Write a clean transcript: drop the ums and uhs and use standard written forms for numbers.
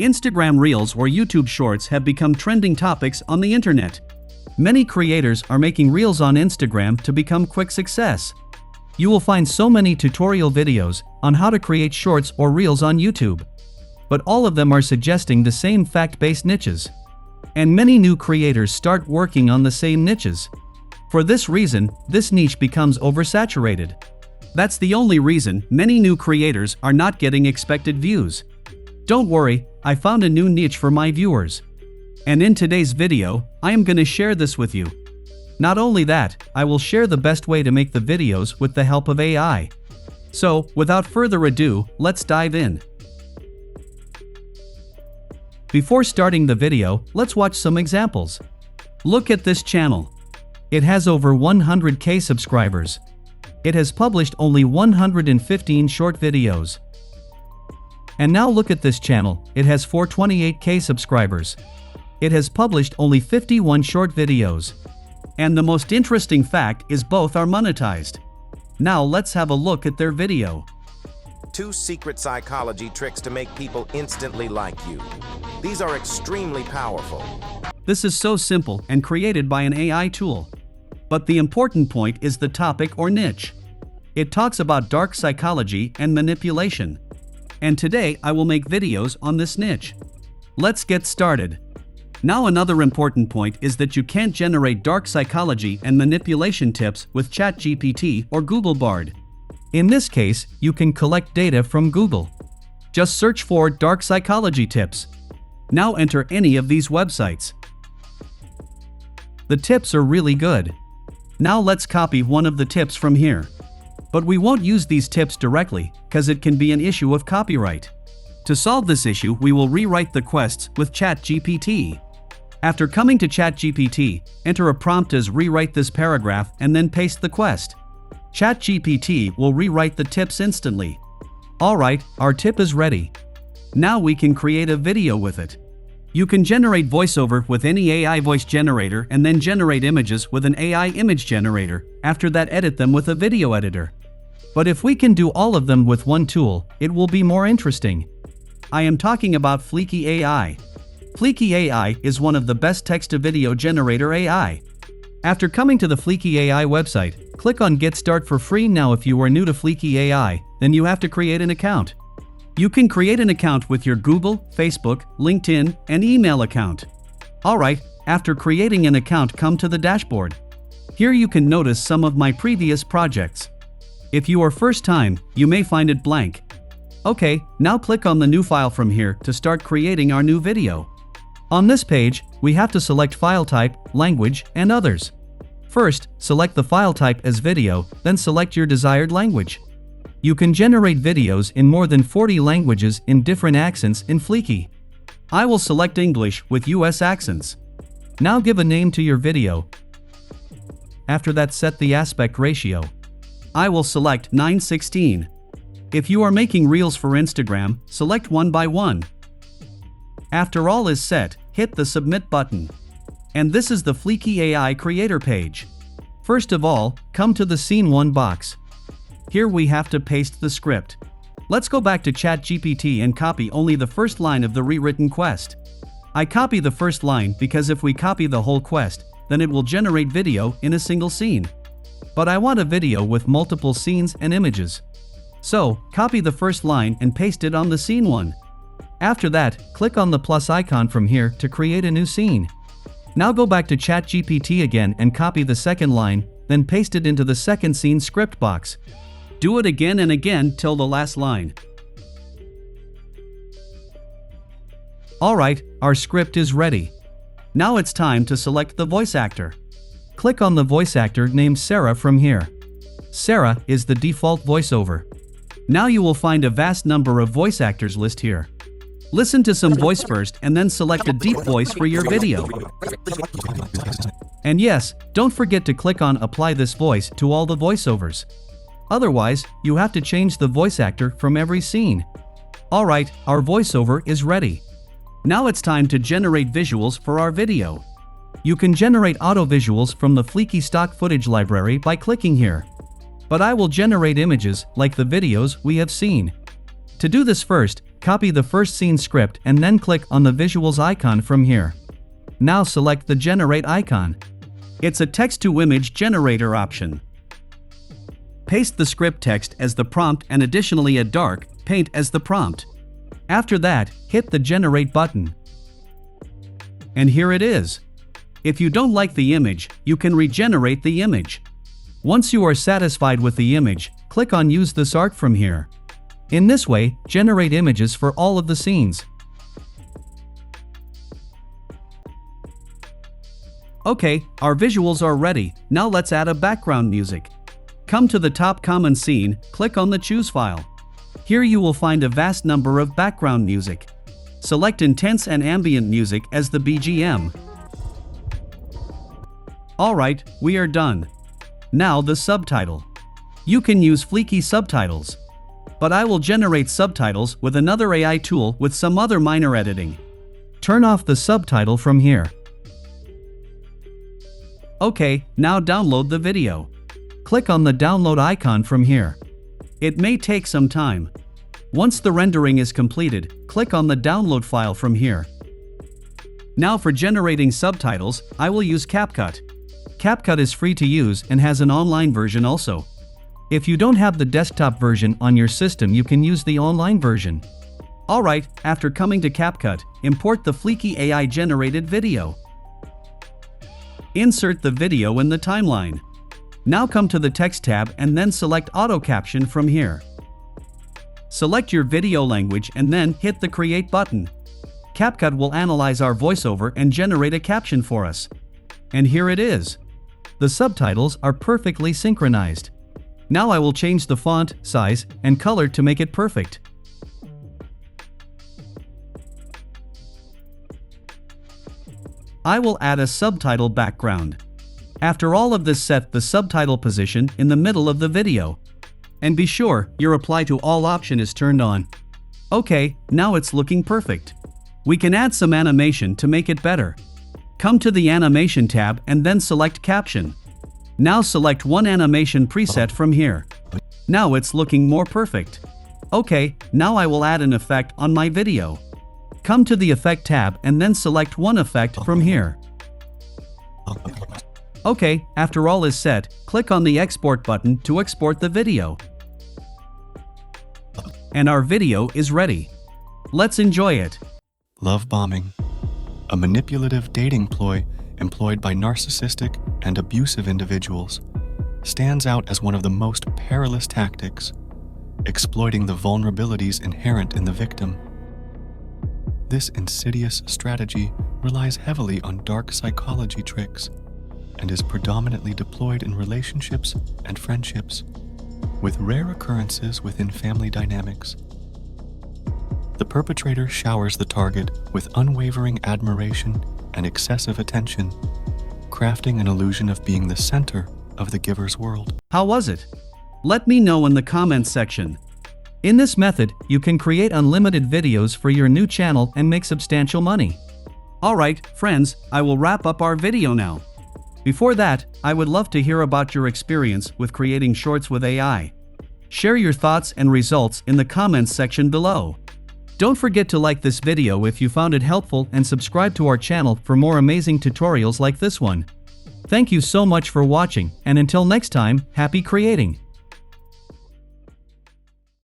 Instagram Reels or YouTube Shorts have become trending topics on the internet. Many creators are making Reels on Instagram to become quick success. You will find so many tutorial videos on how to create Shorts or Reels on YouTube. But all of them are suggesting the same fact-based niches. And many new creators start working on the same niches. For this reason, this niche becomes oversaturated. That's the only reason many new creators are not getting expected views. Don't worry, I found a new niche for my viewers. And in today's video, I am gonna share this with you. Not only that, I will share the best way to make the videos with the help of AI. So, without further ado, let's dive in. Before starting the video, let's watch some examples. Look at this channel. It has over 100k subscribers. It has published only 115 short videos. And now look at this channel, it has 428k subscribers. It has published only 51 short videos. And the most interesting fact is both are monetized. Now let's have a look at their video. 2 secret psychology tricks to make people instantly like you. These are extremely powerful. This is so simple and created by an AI tool. But the important point is the topic or niche. It talks about dark psychology and manipulation. And today I will make videos on this niche. Let's get started. Now another important point is that you can't generate dark psychology and manipulation tips with ChatGPT or Google Bard. In this case, you can collect data from Google. Just search for dark psychology tips. Now enter any of these websites. The tips are really good. Now let's copy one of the tips from here. But we won't use these tips directly, because it can be an issue of copyright. To solve this issue, we will rewrite the quests with ChatGPT. After coming to ChatGPT, enter a prompt as rewrite this paragraph and then paste the quest. ChatGPT will rewrite the tips instantly. Alright, our tip is ready. Now we can create a video with it. You can generate voiceover with any AI voice generator and then generate images with an AI image generator, after that edit them with a video editor. But if we can do all of them with one tool, it will be more interesting. I am talking about Fliki AI. Fliki AI is one of the best text-to-video generator AI. After coming to the Fliki AI website, click on Get Start for free now. If you are new to Fliki AI, then you have to create an account. You can create an account with your Google, Facebook, LinkedIn, and email account. Alright, after creating an account, come to the dashboard. Here you can notice some of my previous projects. If you are first time, you may find it blank. Okay, now click on the new file from here to start creating our new video. On this page, we have to select file type, language, and others. First, select the file type as video, then select your desired language. You can generate videos in more than 40 languages in different accents in Fliki. I will select English with US accents. Now give a name to your video. After that, set the aspect ratio. I will select 9:16. If you are making Reels for Instagram, select 1 by 1. After all is set, hit the submit button. And this is the Fliki AI creator page. First of all, come to the Scene 1 box. Here we have to paste the script. Let's go back to ChatGPT and copy only the first line of the rewritten quest. I copy the first line because if we copy the whole quest, then it will generate video in a single scene. But I want a video with multiple scenes and images. So, copy the first line and paste it on the scene 1. After that, click on the plus icon from here to create a new scene. Now go back to ChatGPT again and copy the second line, then paste it into the second scene script box. Do it again and again till the last line. Alright, our script is ready. Now it's time to select the voice actor. Click on the voice actor named Sarah from here. Sarah is the default voiceover. Now you will find a vast number of voice actors list here. Listen to some voice first and then select a deep voice for your video. And yes, don't forget to click on Apply this voice to all the voiceovers. Otherwise, you have to change the voice actor from every scene. Alright, our voiceover is ready. Now it's time to generate visuals for our video. You can generate auto visuals from the Fliki stock footage library by clicking here. But I will generate images like the videos we have seen. To do this first, copy the first scene script and then click on the visuals icon from here. Now select the generate icon. It's a text-to-image generator option. Paste the script text as the prompt and additionally a dark paint as the prompt. After that, hit the generate button. And here it is. If you don't like the image, you can regenerate the image. Once you are satisfied with the image, click on Use this art from here. In this way, generate images for all of the scenes. Okay, our visuals are ready. Now let's add a background music. Come to the top common scene, click on the Choose file. Here you will find a vast number of background music. Select intense and ambient music as the BGM. Alright, we are done. Now the subtitle. You can use Fliki subtitles. But I will generate subtitles with another AI tool with some other minor editing. Turn off the subtitle from here. Okay, now download the video. Click on the download icon from here. It may take some time. Once the rendering is completed, click on the download file from here. Now for generating subtitles, I will use CapCut. CapCut is free to use and has an online version also. If you don't have the desktop version on your system, you can use the online version. Alright, after coming to CapCut, import the Fliki AI generated video. Insert the video in the timeline. Now come to the text tab and then select auto caption from here. Select your video language and then hit the create button. CapCut will analyze our voiceover and generate a caption for us. And here it is. The subtitles are perfectly synchronized. Now I will change the font, size, and color to make it perfect. I will add a subtitle background. After all of this, set the subtitle position in the middle of the video. And be sure your apply to all option is turned on. Okay, now it's looking perfect. We can add some animation to make it better. Come to the animation tab and then select caption. Now select one animation preset from here. Now it's looking more perfect. Okay, now I will add an effect on my video. Come to the effect tab and then select one effect from here. Okay, after all is set, click on the export button to export the video. And our video is ready. Let's enjoy it. Love bombing, a manipulative dating ploy employed by narcissistic and abusive individuals, stands out as one of the most perilous tactics, exploiting the vulnerabilities inherent in the victim. This insidious strategy relies heavily on dark psychology tricks and is predominantly deployed in relationships and friendships, with rare occurrences within family dynamics. The perpetrator showers the target with unwavering admiration and excessive attention, crafting an illusion of being the center of the giver's world. How was it? Let me know in the comments section. In this method, you can create unlimited videos for your new channel and make substantial money. Alright, friends, I will wrap up our video now. Before that, I would love to hear about your experience with creating shorts with AI. Share your thoughts and results in the comments section below. Don't forget to like this video if you found it helpful and subscribe to our channel for more amazing tutorials like this one. Thank you so much for watching, and until next time, happy creating!